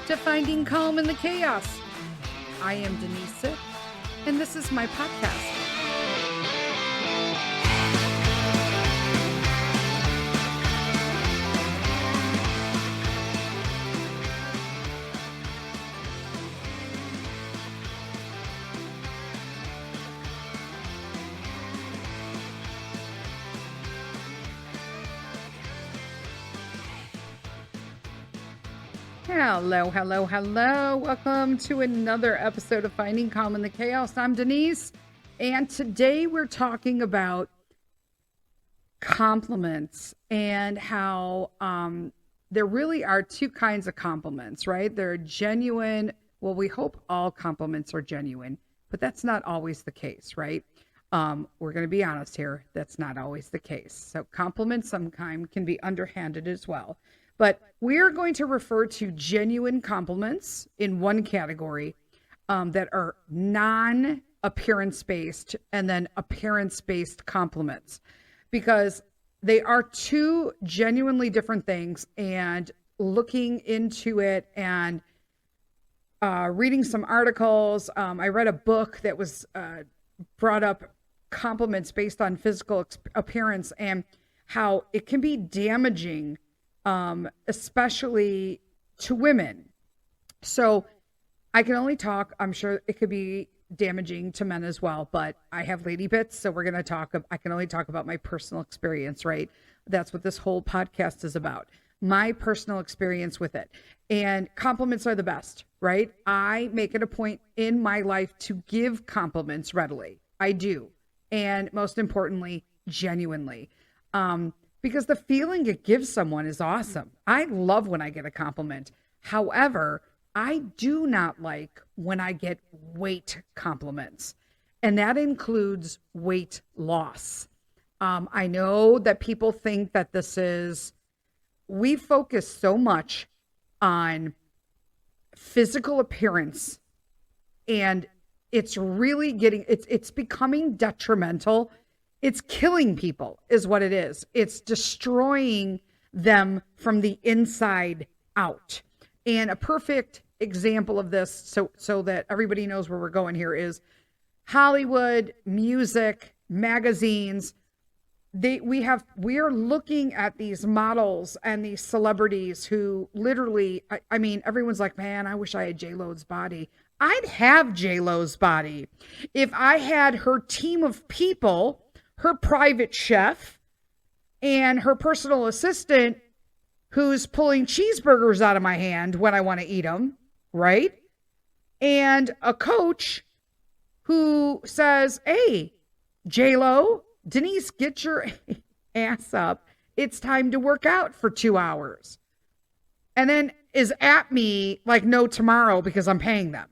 to Finding Calm in the Chaos. I am Denise Sith, and this is my podcast. Hello, hello, hello. Welcome to another episode of Finding Calm in the Chaos. I'm Denise, and today we're talking about compliments and how there really are two kinds of compliments, right? There are genuine, well, we hope all compliments are genuine, but that's not always the case, right? We're going to be honest here. That's not always the case. So compliments sometimes can be underhanded as well. But we're going to refer to genuine compliments in one category that are non-appearance-based and then appearance-based compliments, because they are two genuinely different things. And looking into it and reading some articles, I read a book that was brought up compliments based on physical appearance and how it can be damaging, especially to women. So I can only talk, I'm sure it could be damaging to men as well, but I have lady bits. So we're going to talk, I can only talk about my personal experience, right? That's what this whole podcast is about. My personal experience with it. And compliments are the best, right? I make it a point in my life to give compliments readily. I do. And most importantly, genuinely. Because the feeling it gives someone is awesome. I love when I get a compliment. However, I do not like when I get weight compliments, and that includes weight loss. I know that people think that we focus so much on physical appearance, and it's really it's becoming detrimental. It's killing people is what it is. It's destroying them from the inside out. And a perfect example of this, so that everybody knows where we're going here, is Hollywood, music, magazines. We are looking at these models and these celebrities who literally, I mean, everyone's like, man, I wish I had J-Lo's body. I'd have J-Lo's body if I had her team of people, her private chef, and her personal assistant who's pulling cheeseburgers out of my hand when I want to eat them, right? And a coach who says, hey, J-Lo, Denise, get your ass up. It's time to work out for 2 hours. And then is at me like no tomorrow because I'm paying them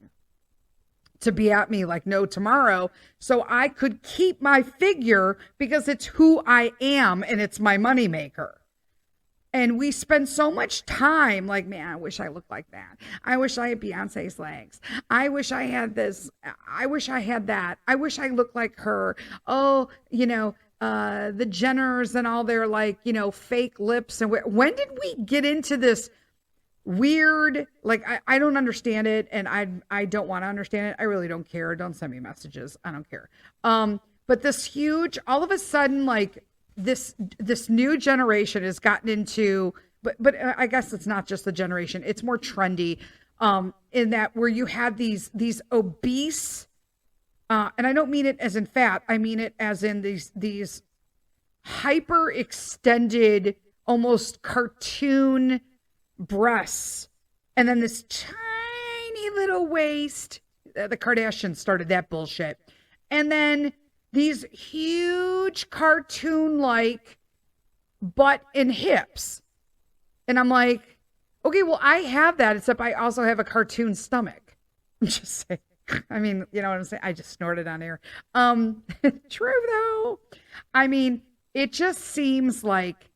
to be at me like no tomorrow, so I could keep my figure because it's who I am and it's my moneymaker. And we spend so much time like, man, I wish I looked like that. I wish I had Beyonce's legs. I wish I had this. I wish I had that. I wish I looked like her. Oh, the Jenners and all their fake lips. And when did we get into this weird, I don't understand it, and I don't want to understand it. I really don't care. Don't send me messages. I don't care. But this huge, all of a sudden, this new generation has gotten into, but I guess it's not just the generation. It's more trendy, in that where you have these obese, and I don't mean it as in fat. I mean it as in these hyper extended, almost cartoon breasts, and then this tiny little waist. The Kardashians started that bullshit. And then these huge cartoon-like butt and hips. And I'm like, okay, well, I have that, except I also have a cartoon stomach. I'm just saying. I mean, you know what I'm saying? I just snorted on air. True, though. I mean, it just seems like,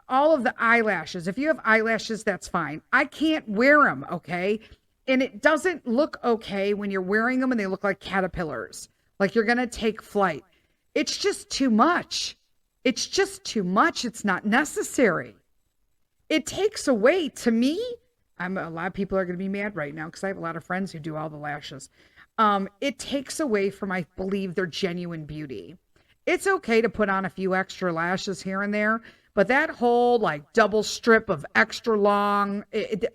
all of the eyelashes. If you have eyelashes, that's fine. I can't wear them, okay? And it doesn't look okay when you're wearing them and they look like caterpillars, like you're going to take flight. It's just too much. It's just too much. It's not necessary. It takes away, to me, A lot of people are going to be mad right now because I have a lot of friends who do all the lashes. It takes away from, I believe, their genuine beauty. It's okay to put on a few extra lashes here and there, but that whole like double strip of extra long,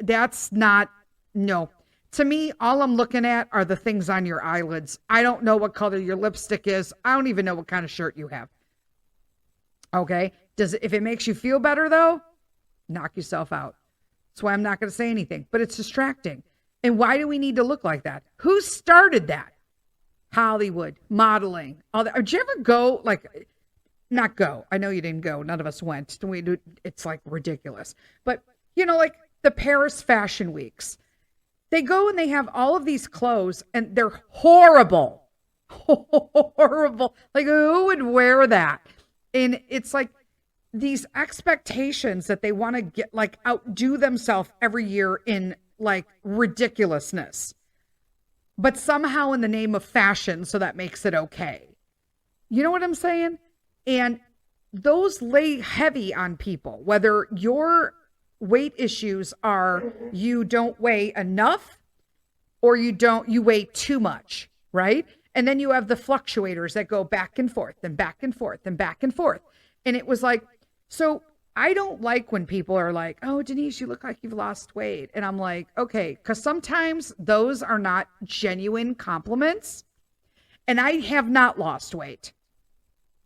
that's not, no. To me, all I'm looking at are the things on your eyelids. I don't know what color your lipstick is. I don't even know what kind of shirt you have. Okay? If it makes you feel better though, knock yourself out. That's why I'm not going to say anything, but it's distracting. And why do we need to look like that? Who started that? Hollywood, modeling, all that. Did you ever go, like, not go? I know you didn't go. None of us went. It's like ridiculous. But, like the Paris Fashion Weeks, they go and they have all of these clothes and they're horrible. Horrible. Like, who would wear that? And it's like these expectations that they want to get, like, outdo themselves every year in like ridiculousness, but somehow in the name of fashion, so that makes it okay. You know what I'm saying? And those lay heavy on people, whether your weight issues are you don't weigh enough or you weigh too much, right? And then you have the fluctuators that go back and forth and back and forth and back and forth. And it was like, so I don't like when people are like, oh, Denise, you look like you've lost weight. And I'm like, okay, because sometimes those are not genuine compliments. And I have not lost weight.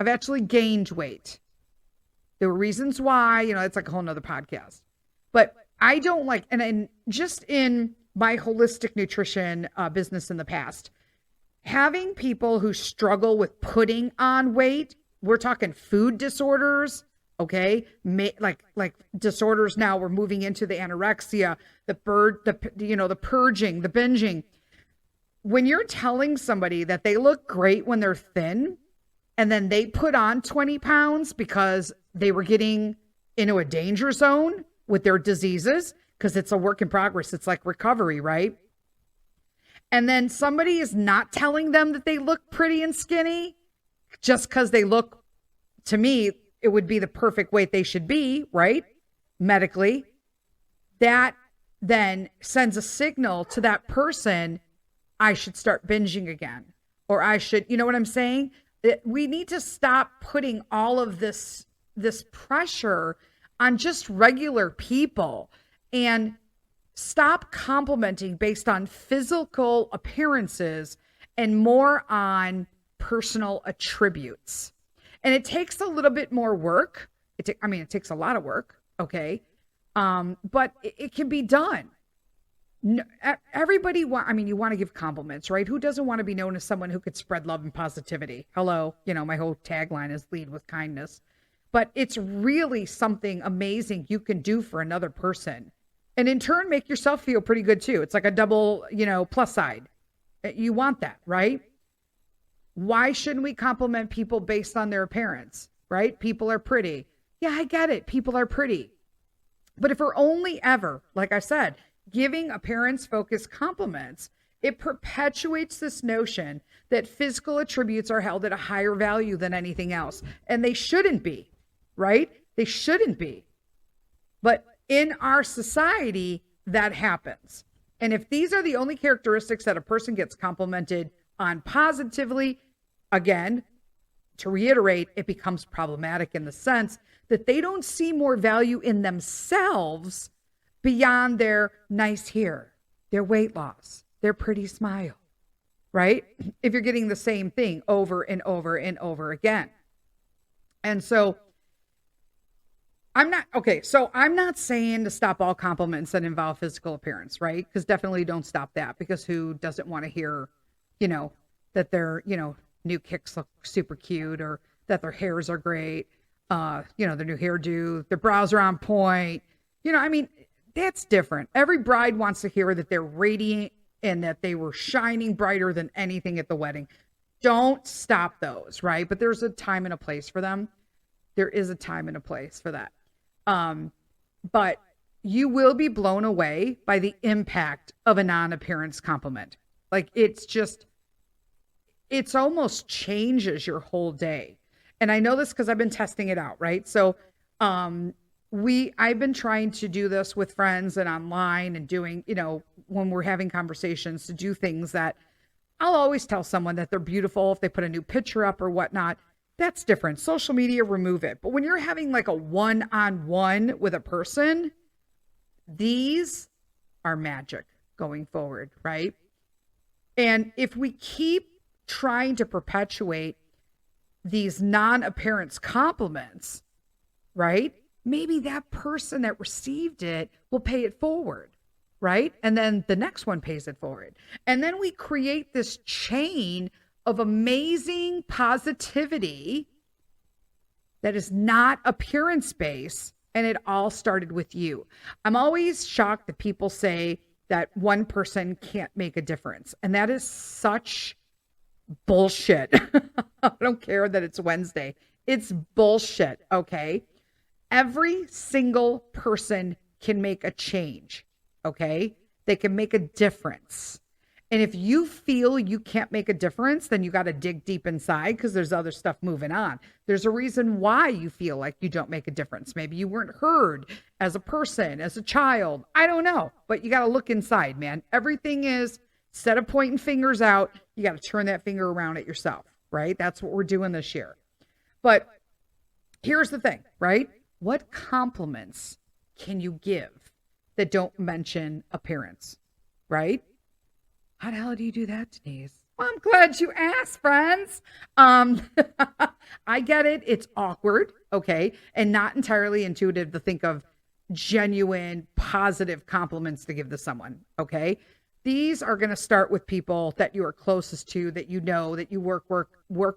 I've actually gained weight. There were reasons why, it's like a whole nother podcast. But I don't like, and just in my holistic nutrition business in the past, having people who struggle with putting on weight, we're talking food disorders, okay, like disorders. Now we're moving into the anorexia, the purging, the binging. When you're telling somebody that they look great when they're thin, and then they put on 20 pounds because they were getting into a danger zone with their diseases, because it's a work in progress. It's like recovery, right? And then somebody is not telling them that they look pretty and skinny just because they look, to me, it would be the perfect weight they should be, right? Medically. That then sends a signal to that person, I should start binging again. Or I should, you know what I'm saying? We need to stop putting all of this pressure on just regular people and stop complimenting based on physical appearances and more on personal attributes. And it takes a little bit more work. It takes a lot of work, okay? But it can be done. Everybody you want to give compliments, right? Who doesn't want to be known as someone who could spread love and positivity? Hello, my whole tagline is lead with kindness. But it's really something amazing you can do for another person. And in turn, make yourself feel pretty good too. It's like a double, plus side. You want that, right? Why shouldn't we compliment people based on their appearance, right? People are pretty. Yeah, I get it. People are pretty. But if we're only ever, like I said, giving appearance-focused compliments, it perpetuates this notion that physical attributes are held at a higher value than anything else. And they shouldn't be, right? They shouldn't be. But in our society, that happens. And if these are the only characteristics that a person gets complimented on positively, again, to reiterate, it becomes problematic in the sense that they don't see more value in themselves beyond their nice hair, their weight loss, their pretty smile, right? If you're getting the same thing over and over and over again. And so I'm not saying to stop all compliments that involve physical appearance, right? Because definitely don't stop that, because who doesn't want to hear, that their, new kicks look super cute, or that their hairs are great, their new hairdo, their brows are on point. That's different. Every bride wants to hear that they're radiant and that they were shining brighter than anything at the wedding. Don't stop those, right? But there's a time and a place for them. There is a time and a place for that. But you will be blown away by the impact of a non-appearance compliment. Like it's almost changes your whole day. And I know this because I've been testing it out, right? So, I've been trying to do this with friends and online and doing, when we're having conversations, to do things that I'll always tell someone that they're beautiful if they put a new picture up or whatnot. That's different. Social media, remove it. But when you're having like a one-on-one with a person, these are magic going forward, right? And if we keep trying to perpetuate these non-appearance compliments, right? Maybe that person that received it will pay it forward, right? And then the next one pays it forward. And then we create this chain of amazing positivity that is not appearance-based, and it all started with you. I'm always shocked that people say that one person can't make a difference, and that is such bullshit. I don't care that it's Wednesday. It's bullshit, okay? Every single person can make a change, okay? They can make a difference. And if you feel you can't make a difference, then you got to dig deep inside, because there's other stuff moving on. There's a reason why you feel like you don't make a difference. Maybe you weren't heard as a person, as a child. I don't know. But you got to look inside, man. Everything is, instead of pointing fingers out, you got to turn that finger around at yourself, right? That's what we're doing this year. But here's the thing, right? What compliments can you give that don't mention appearance, right? How the hell do you do that, Denise? Well, I'm glad you asked, friends. I get it. It's awkward, okay? And not entirely intuitive to think of genuine, positive compliments to give to someone, okay? These are going to start with people that you are closest to, that you know, that you work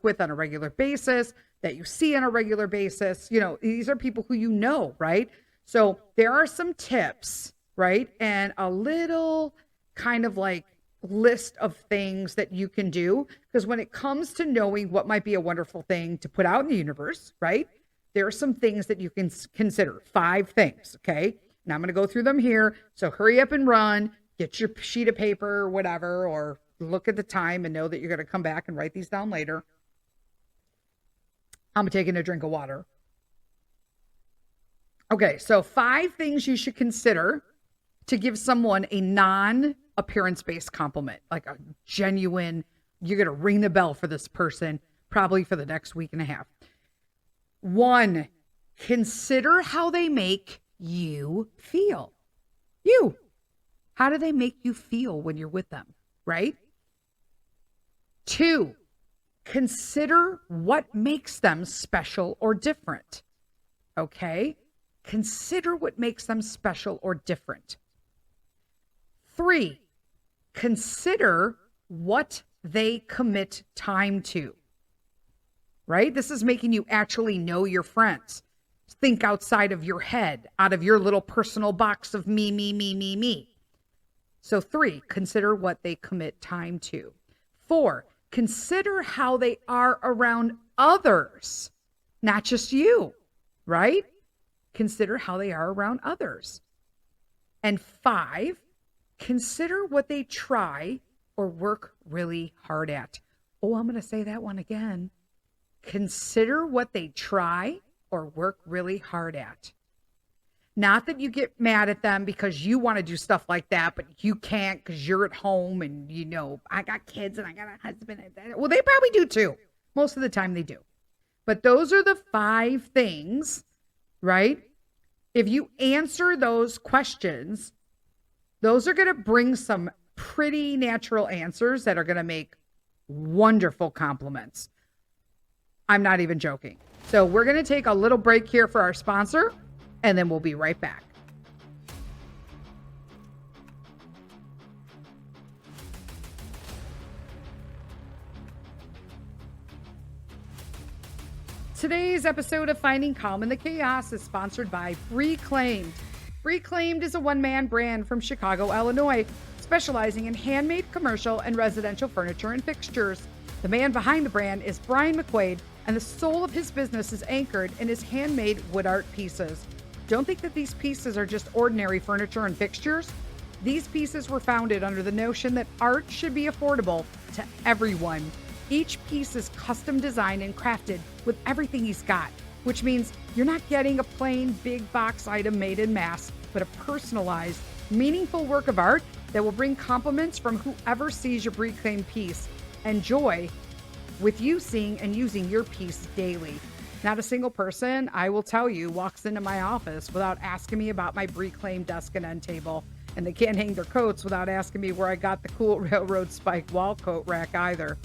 with on a regular basis, that you see on a regular basis. These are people who you know, right? So there are some tips, right? And a little kind of like list of things that you can do, because when it comes to knowing what might be a wonderful thing to put out in the universe, right? There are some things that you can consider. 5 things, okay? Now I'm going to go through them here. So hurry up and run. Get your sheet of paper or whatever, or look at the time and know that you're going to come back and write these down later. I'm taking a drink of water. Okay, so 5 things you should consider to give someone a non-appearance-based compliment, like a genuine, you're going to ring the bell for this person probably for the next week and a half. 1, consider how they make you feel. How do they make you feel when you're with them, right? 2, consider what makes them special or different, okay? Consider what makes them special or different. 3, consider what they commit time to, right? This is making you actually know your friends. Think outside of your head, out of your little personal box of me. So 3, consider what they commit time to. 4, consider how they are around others, not just you, right? Consider how they are around others. And 5, consider what they try or work really hard at. Oh, I'm going to say that one again. Consider what they try or work really hard at. Not that you get mad at them because you want to do stuff like that, but you can't because you're at home and, I got kids and I got a husband. Well, they probably do too. Most of the time they do. But those are the 5 things, right? If you answer those questions, those are going to bring some pretty natural answers that are going to make wonderful compliments. I'm not even joking. So we're going to take a little break here for our sponsor, and then we'll be right back. Today's episode of Finding Calm in the Chaos is sponsored by Reclaimed. Reclaimed is a one-man brand from Chicago, Illinois, specializing in handmade commercial and residential furniture and fixtures. The man behind the brand is Brian McQuaid, and the soul of his business is anchored in his handmade wood art pieces. Don't think that these pieces are just ordinary furniture and fixtures. These pieces were founded under the notion that art should be affordable to everyone. Each piece is custom designed and crafted with everything he's got. which means you're not getting a plain big box item made in mass, but a personalized, meaningful work of art that will bring compliments from whoever sees your reclaimed piece and joy with you seeing and using your piece daily. Not a single person, I will tell you, walks into my office without asking me about my reclaimed desk and end table. And they can't hang their coats without asking me where I got the cool railroad spike wall coat rack either.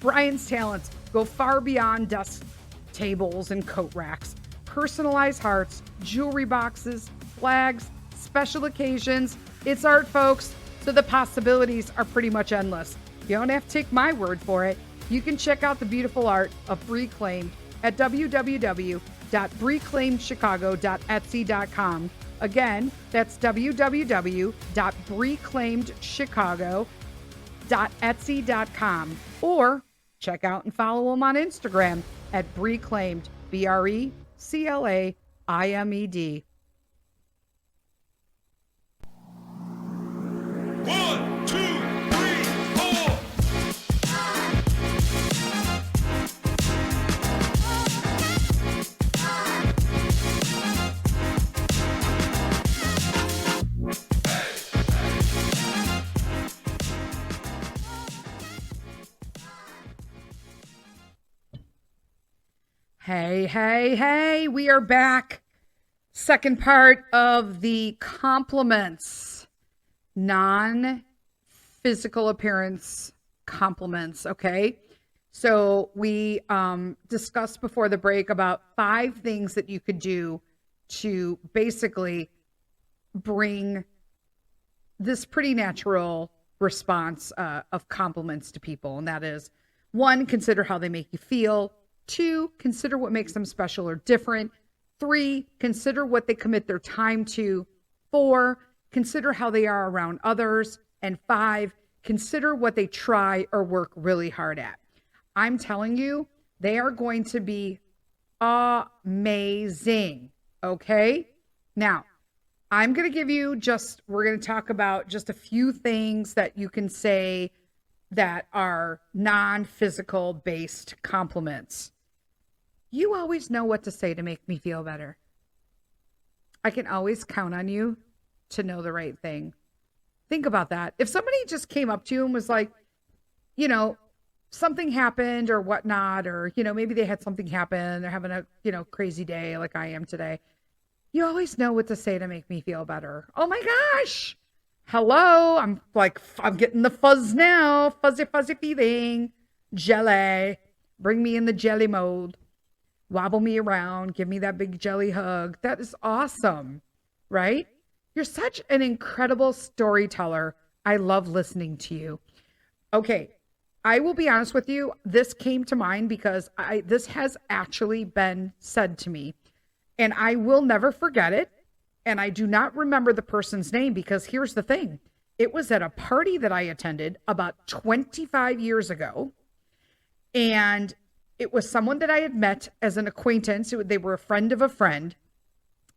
Brian's talents go far beyond desk tables and coat racks. Personalized hearts, jewelry boxes, flags, special occasions. It's art, folks, so the possibilities are pretty much endless. You don't have to take my word for it. You can check out the beautiful art of Reclaimed at www.reclaimedchicago.etsy.com. Again, that's www.reclaimedchicago.etsy.com. Or check out and follow them on Instagram at Reclaimed, BRECLAIMED. 1, 2, 3, 4. Hey, we are back. Second part of the compliments, non-physical appearance compliments, okay? So we discussed before the break about 5 things that you could do to basically bring this pretty natural response of compliments to people. And that is, 1, consider how they make you feel. 2, consider what makes them special or different. 3, consider what they commit their time to. 4, consider how they are around others. And 5, consider what they try or work really hard at. I'm telling you, they are going to be amazing. Okay? Now, I'm going to give you we're going to talk about just a few things that you can say that are non-physical based compliments. You always know what to say to make me feel better. I can always count on you to know the right thing. Think about that. If somebody just came up to you and was like, something happened or whatnot, or, maybe they had something happen, they're having a, crazy day like I am today. You always know what to say to make me feel better. Oh my gosh. Hello. I'm getting the fuzz now. Fuzzy feeling. Jelly. Bring me in the jelly mode. Wobble me around. Give me that big jelly hug. That is awesome. Right? You're such an incredible storyteller. I love listening to you. Okay. I will be honest with you. This came to mind because this has actually been said to me. And I will never forget it. And I do not remember the person's name because here's the thing. It was at a party that I attended about 25 years ago. And it was someone that I had met as an acquaintance. They were a friend of a friend.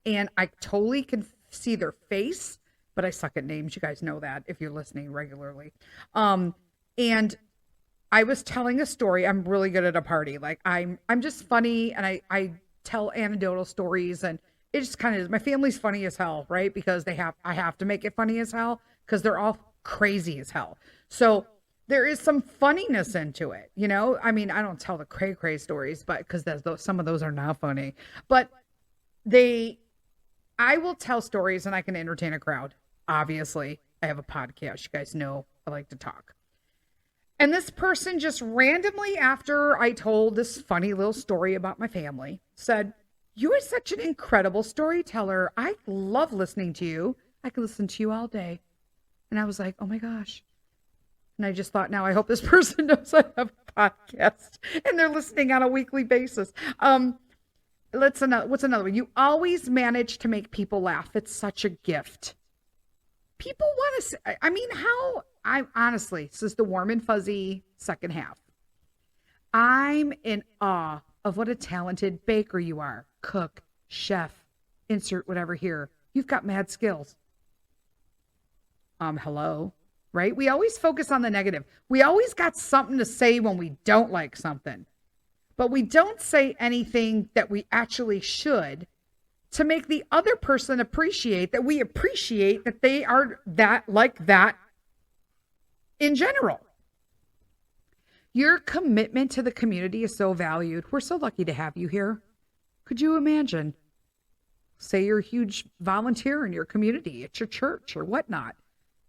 And I totally can see their face, but I suck at names. You guys know that if you're listening regularly. And I was telling a story. I'm really good at a party. Like I'm just funny, and I tell anecdotal stories, and it just kind of is. My family's funny as hell, right? Because I have to make it funny as hell because they're all crazy as hell. So there is some funniness into it, I mean, I don't tell the cray stories, but because some of those are not funny, but I will tell stories and I can entertain a crowd. Obviously, I have a podcast. You guys know I like to talk. And this person just randomly, after I told this funny little story about my family, said, "You are such an incredible storyteller. I love listening to you. I could listen to you all day." And I was like, oh my gosh. And I just thought, now I hope this person knows I have a podcast and they're listening on a weekly basis. What's another one? You always manage to make people laugh. It's such a gift. People want to say, honestly, this is the warm and fuzzy second half. I'm in awe of what a talented baker you are. Cook, chef, insert whatever here. You've got mad skills. Hello, right? We always focus on the negative. We always got something to say when we don't like something. but we don't say anything that we actually should to make the other person appreciate that we appreciate that they are that like that in general. Your commitment to the community is so valued. We're so lucky to have you here. Could you imagine? Say you're a huge volunteer in your community, at your church or whatnot.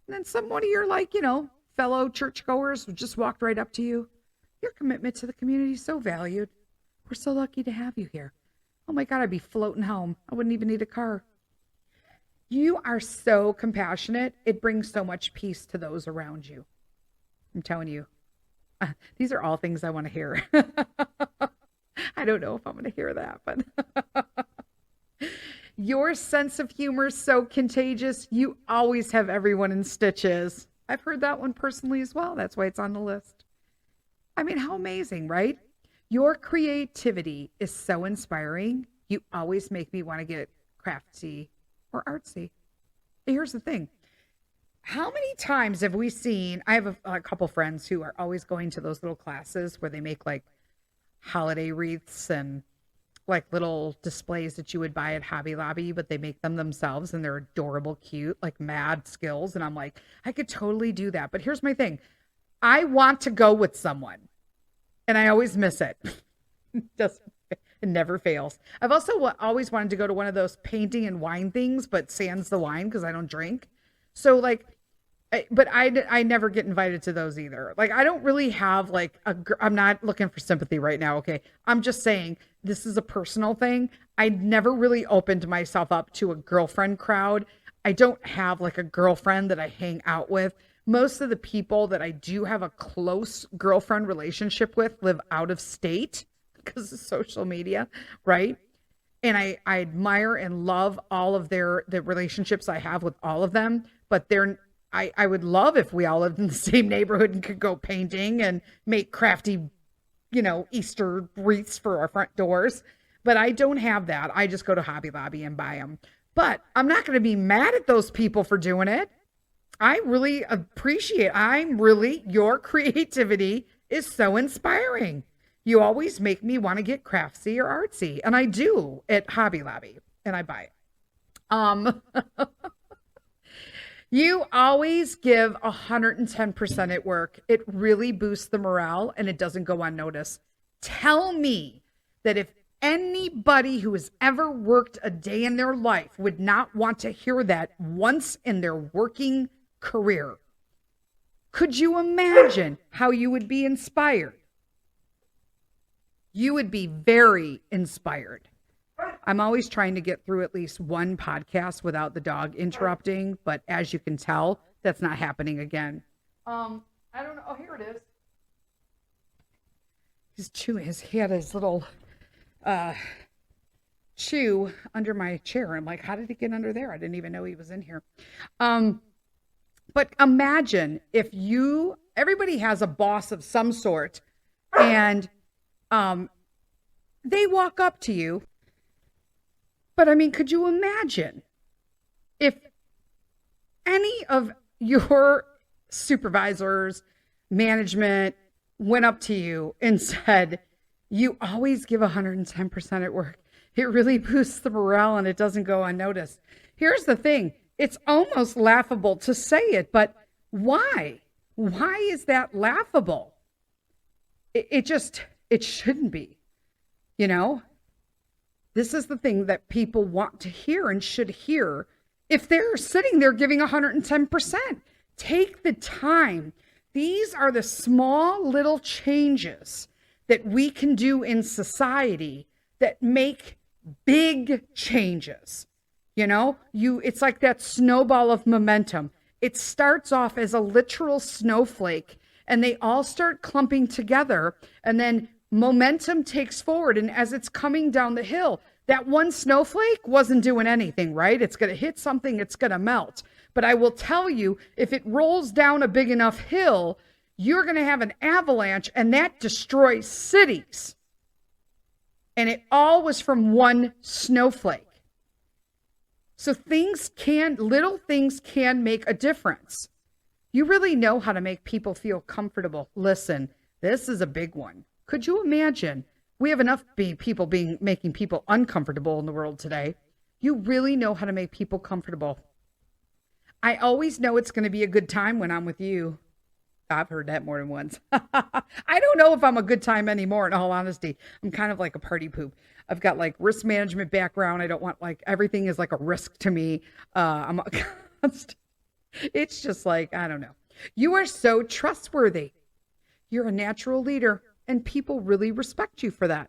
And then one of your fellow churchgoers just walked right up to you. Your commitment to the community is so valued. We're so lucky to have you here. Oh my God, I'd be floating home. I wouldn't even need a car. You are so compassionate. It brings so much peace to those around you. I'm telling you. These are all things I want to hear. I don't know if I'm going to hear that, but your sense of humor is so contagious. You always have everyone in stitches. I've heard that one personally as well. That's why it's on the list. I mean, how amazing, right? Your creativity is so inspiring. You always make me want to get crafty or artsy. Here's the thing. How many times have we seen, I have a couple friends who are always going to those little classes where they make like holiday wreaths and like little displays that you would buy at Hobby Lobby, but they make them themselves and they're adorable, cute, like mad skills. And I'm like, I could totally do that. But here's my thing. I want to go with someone and I always miss it. It never fails. I've also always wanted to go to one of those painting and wine things, but sans the wine because I don't drink. So like, but I never get invited to those either. Like, I don't really have like I'm not looking for sympathy right now. Okay. I'm just saying this is a personal thing. I never really opened myself up to a girlfriend crowd. I don't have like a girlfriend that I hang out with. Most of the people that I do have a close girlfriend relationship with live out of state because of social media. Right. And I admire and love all of the relationships I have with all of them, but I would love if we all lived in the same neighborhood and could go painting and make crafty, Easter wreaths for our front doors. But I don't have that. I just go to Hobby Lobby and buy them. But I'm not going to be mad at those people for doing it. I really appreciate, your creativity is so inspiring. You always make me want to get craftsy or artsy. And I do at Hobby Lobby and I buy it. You always give 110% at work. It really boosts the morale and it doesn't go unnoticed. Tell me that if anybody who has ever worked a day in their life would not want to hear that once in their working career. Could you imagine how you would be inspired? You would be very inspired. I'm always trying to get through at least one podcast without the dog interrupting, but as you can tell, that's not happening again. I don't know. Oh, here it is. He's chewing. He had his little chew under my chair. I'm like, how did he get under there? I didn't even know he was in here. But imagine if everybody has a boss of some sort, and they walk up to you. But I mean, could you imagine if any of your supervisors, management went up to you and said, you always give 110% at work. It really boosts the morale and it doesn't go unnoticed. Here's the thing. It's almost laughable to say it, but why? Why is that laughable? It shouldn't be, This is the thing that people want to hear and should hear. If they're sitting there giving 110%, take the time. These are the small little changes that we can do in society that make big changes. It's like that snowball of momentum. It starts off as a literal snowflake and they all start clumping together and then momentum takes forward. And as it's coming down the hill, that one snowflake wasn't doing anything, right? It's going to hit something, it's going to melt. But I will tell you, if it rolls down a big enough hill, you're going to have an avalanche and that destroys cities. And it all was from one snowflake. So little things can make a difference. You really know how to make people feel comfortable. Listen, this is a big one. Could you imagine? We have enough people making people uncomfortable in the world today. You really know how to make people comfortable. I always know it's going to be a good time when I'm with you. I've heard that more than once. I don't know if I'm a good time anymore, in all honesty. I'm kind of like a party poop. I've got like risk management background. I don't want like everything is like a risk to me. I'm a constant. It's just like, I don't know. You are so trustworthy. You're a natural leader, and people really respect you for that.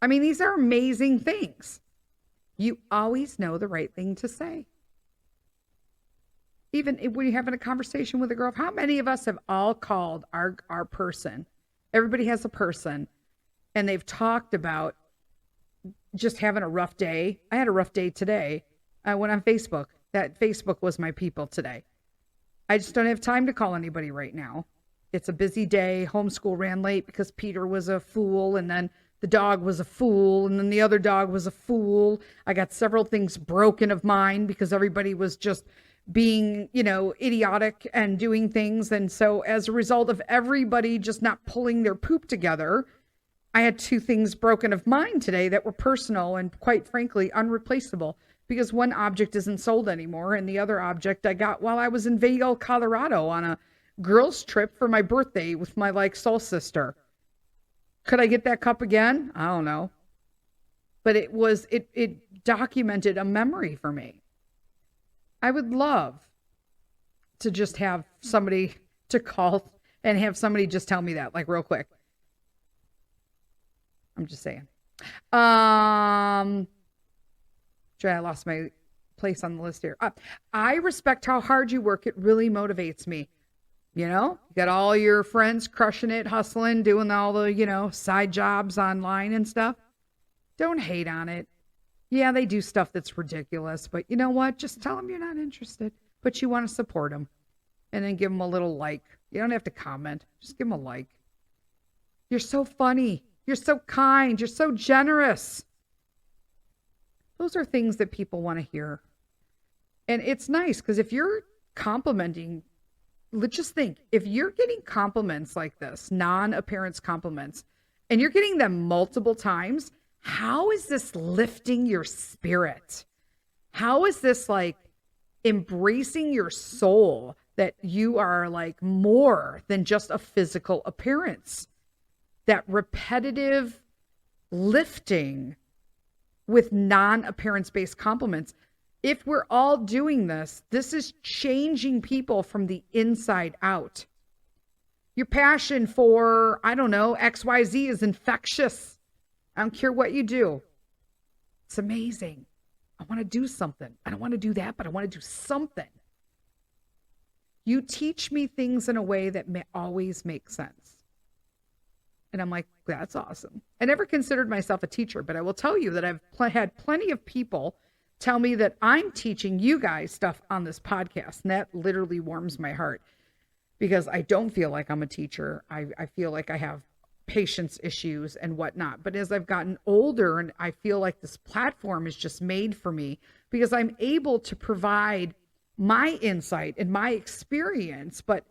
I mean, these are amazing things. You always know the right thing to say. Even when you're having a conversation with a girl, how many of us have all called our person? Everybody has a person, and they've talked about just having a rough day. I had a rough day today. I went on Facebook. That Facebook was my people today. I just don't have time to call anybody right now. It's a busy day. Homeschool ran late because Peter was a fool, and then the dog was a fool, and then the other dog was a fool. I got several things broken of mine because everybody was just being, idiotic and doing things. And so as a result of everybody just not pulling their poop together, I had 2 things broken of mine today that were personal and quite frankly unreplaceable, because one object isn't sold anymore, and the other object I got while I was in Vail, Colorado on a girls trip for my birthday with my soul sister. Could I get that cup again? I don't know. But it documented a memory for me. I would love to just have somebody to call and have somebody just tell me that, real quick. I'm just saying. I lost my place on the list here. I respect how hard you work. It really motivates me. You got all your friends crushing it, hustling, doing all the, side jobs online and stuff. Don't hate on it. Yeah, they do stuff that's ridiculous, but you know what? Just tell them you're not interested, but you want to support them, and then give them a little like. You don't have to comment. Just give them a like. You're so funny. You're so kind. You're so generous. Those are things that people want to hear. And it's nice because if you're complimenting, let's just think, if you're getting compliments like this, non-appearance compliments, and you're getting them multiple times, how is this lifting your spirit? How is this embracing your soul that you are more than just a physical appearance? That repetitive lifting with non-appearance based compliments. If we're all doing this, this is changing people from the inside out. Your passion for, XYZ is infectious. I don't care what you do. It's amazing. I want to do something. I don't want to do that, but I want to do something. You teach me things in a way that always makes sense. And I'm like, that's awesome. I never considered myself a teacher, but I will tell you that I've had plenty of people tell me that I'm teaching you guys stuff on this podcast. And that literally warms my heart, because I don't feel like I'm a teacher. I feel like I have patience issues and whatnot. But as I've gotten older, and I feel like this platform is just made for me, because I'm able to provide my insight and my experience, but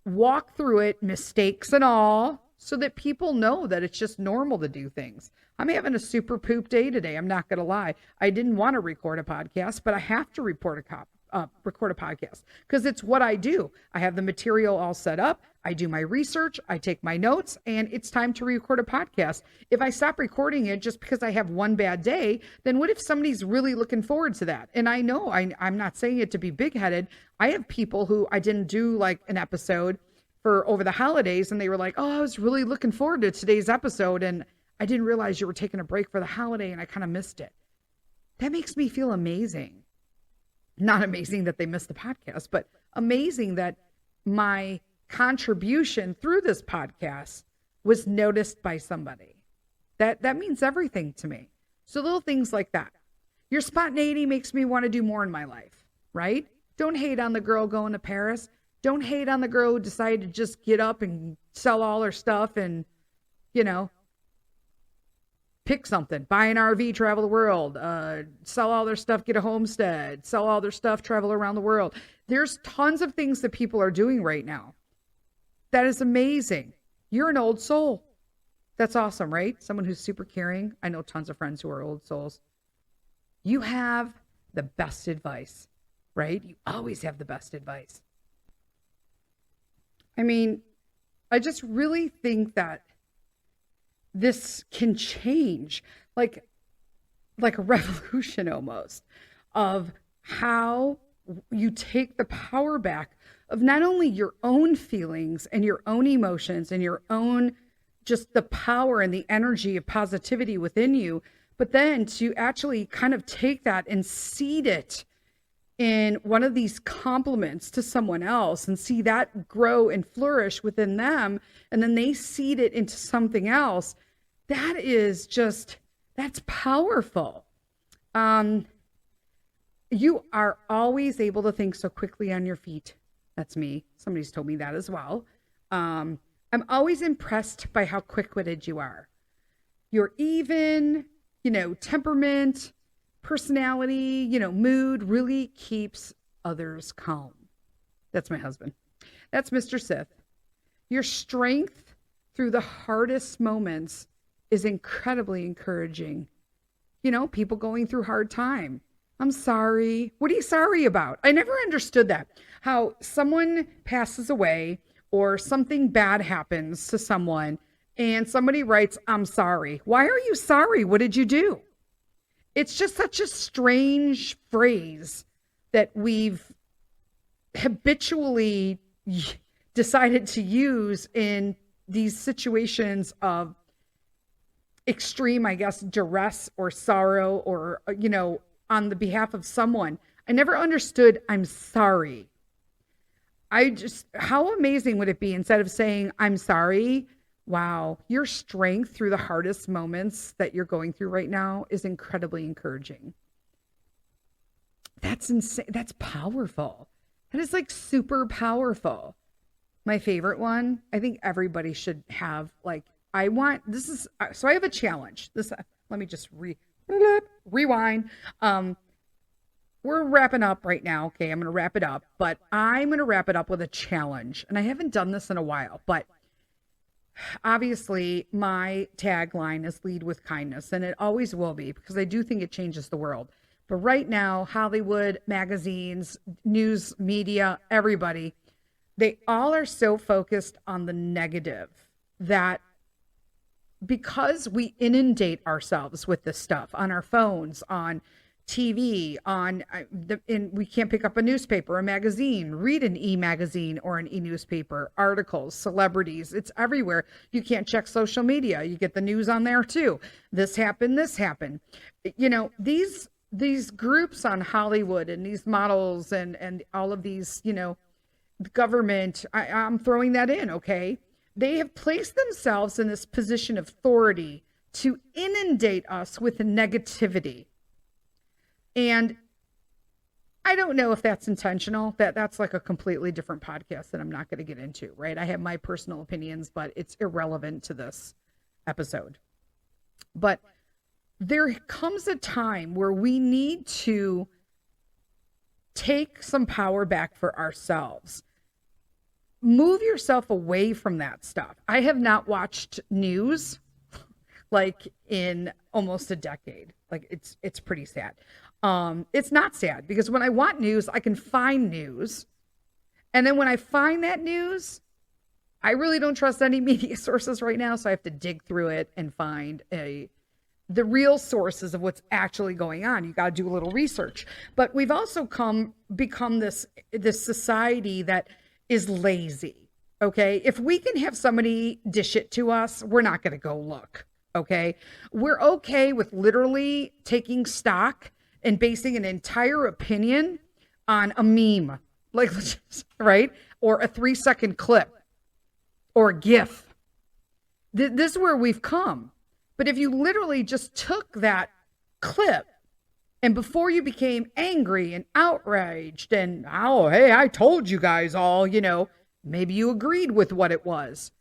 walk through it, mistakes and all, so that people know that it's just normal to do things. I'm having a super poop day today. I'm not going to lie. I didn't want to record a podcast, but I have to record a podcast because it's what I do. I have the material all set up. I do my research. I take my notes, and it's time to record a podcast. If I stop recording it just because I have one bad day, then what if somebody's really looking forward to that? And I know I'm not saying it to be big-headed. I have people who I didn't do an episode for over the holidays, and they were like, oh, I was really looking forward to today's episode, and I didn't realize you were taking a break for the holiday, and I kind of missed it. That makes me feel amazing. Not amazing that they missed the podcast, but amazing that my contribution through this podcast was noticed by somebody. That means everything to me. So little things like that. Your spontaneity makes me want to do more in my life, right? Don't hate on the girl going to Paris. Don't hate on the girl who decided to just get up and sell all her stuff and, pick something, buy an RV, travel the world, sell all their stuff, get a homestead, sell all their stuff, travel around the world. There's tons of things that people are doing right now. That is amazing. You're an old soul. That's awesome, right? Someone who's super caring. I know tons of friends who are old souls. You have the best advice, right? You always have the best advice. I mean, I just really think that this can change like a revolution almost of how you take the power back of not only your own feelings and your own emotions and your own just the power and the energy of positivity within you, but then to actually kind of take that and seed it in one of these compliments to someone else and see that grow and flourish within them. And then they seed it into something else. That is just, that's powerful. You are always able to think so quickly on your feet. That's me. Somebody's told me that as well. I'm always impressed by how quick-witted you are. Your even, temperament, personality, mood really keeps others calm. That's my husband. That's Mr. Sith. Your strength through the hardest moments is incredibly encouraging. People going through hard time. I'm sorry. What are you sorry about? I never understood that. How someone passes away or something bad happens to someone and somebody writes, I'm sorry. Why are you sorry? What did you do? It's just such a strange phrase that we've habitually decided to use in these situations of extreme, I guess, duress or sorrow or, on the behalf of someone. I never understood, I'm sorry. How amazing would it be instead of saying, I'm sorry? Wow, your strength through the hardest moments that you're going through right now is incredibly encouraging. That's insane. That's powerful. That is like super powerful. My favorite one, I think everybody should have so I have a challenge. Let me just rewind. We're wrapping up right now. Okay, I'm going to wrap it up, but I'm going to wrap it up with a challenge. And I haven't done this in a while, but obviously my tagline is lead with kindness, and it always will be because I do think it changes the world. But right now, Hollywood, magazines, news, media, everybody, they all are so focused on the negative that because we inundate ourselves with this stuff on our phones, on TV, and we can't pick up a newspaper, a magazine, read an e-magazine or an e-newspaper, articles, celebrities, it's everywhere. You can't check social media. You get the news on there too. This happened. These groups on Hollywood and these models and all of these, government, I'm throwing that in, okay? They have placed themselves in this position of authority to inundate us with negativity. And I don't know if that's intentional. That's like a completely different podcast that I'm not going to get into, right? I have my personal opinions, but it's irrelevant to this episode. But there comes a time where we need to take some power back for ourselves. Move yourself away from that stuff. I have not watched news like in almost a decade. Like it's pretty sad. It's not sad because when I want news, I can find news. And then when I find that news, I really don't trust any media sources right now. So I have to dig through it and find the real sources of what's actually going on. You got to do a little research. But we've also become this society that is lazy. Okay. If we can have somebody dish it to us, we're not going to go look. Okay. We're okay with literally taking stock and basing an entire opinion on a meme, like, right? Or a 3-second clip or a GIF. This is where we've come. But if you literally just took that clip and before you became angry and outraged and, oh, hey, I told you guys all, maybe you agreed with what it was.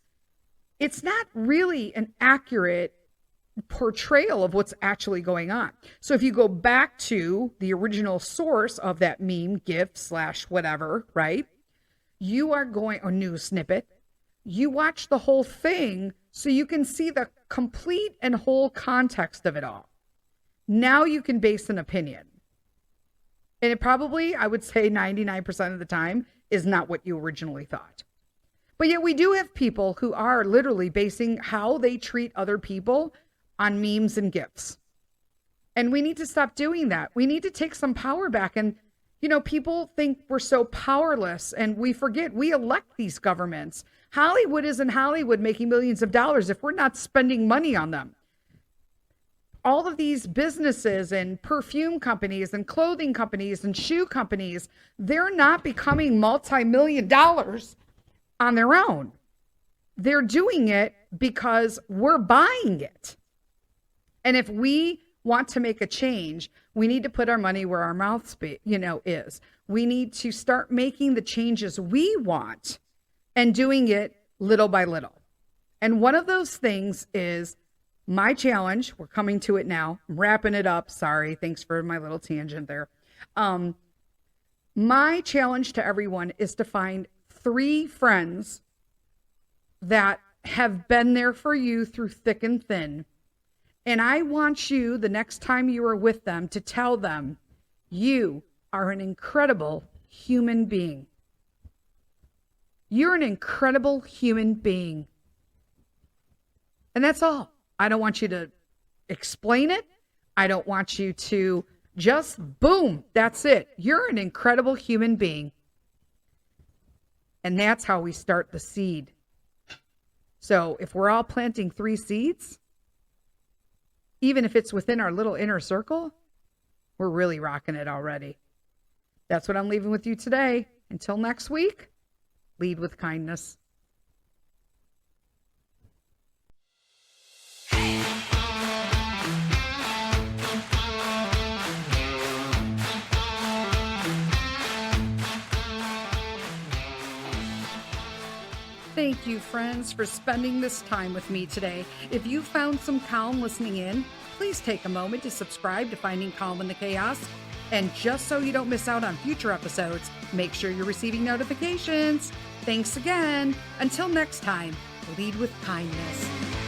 It's not really an accurate portrayal of what's actually going on. So if you go back to the original source of that meme, GIF / whatever, right? You are going, or news snippet, you watch the whole thing so you can see the complete and whole context of it all. Now you can base an opinion. And it probably, I would say 99% of the time, is not what you originally thought. But yet we do have people who are literally basing how they treat other people on memes and GIFs. And we need to stop doing that. We need to take some power back. And, you know, people think we're so powerless, and we forget we elect these governments. Hollywood isn't Hollywood making millions of dollars if we're not spending money on them. All of these businesses and perfume companies and clothing companies and shoe companies, they're not becoming multi-million dollars on their own. They're doing it because we're buying it. And if we want to make a change, we need to put our money where our mouth is. We need to start making the changes we want and doing it little by little. And one of those things is my challenge. We're coming to it now. I'm wrapping it up. Sorry. Thanks for my little tangent there. My challenge to everyone is to find 3 friends that have been there for you through thick and thin. And I want you, the next time you are with them, to tell them, you are an incredible human being. You're an incredible human being. And that's all. I don't want you to explain it. I don't want you to just boom, that's it. You're an incredible human being. And that's how we start the seed. So if we're all planting 3 seeds, even if it's within our little inner circle, we're really rocking it already. That's what I'm leaving with you today. Until next week, lead with kindness. Thank you, friends, for spending this time with me today. If you found some calm listening in, please take a moment to subscribe to Finding Calm in the Chaos. And just so you don't miss out on future episodes, make sure you're receiving notifications. Thanks again. Until next time, lead with kindness.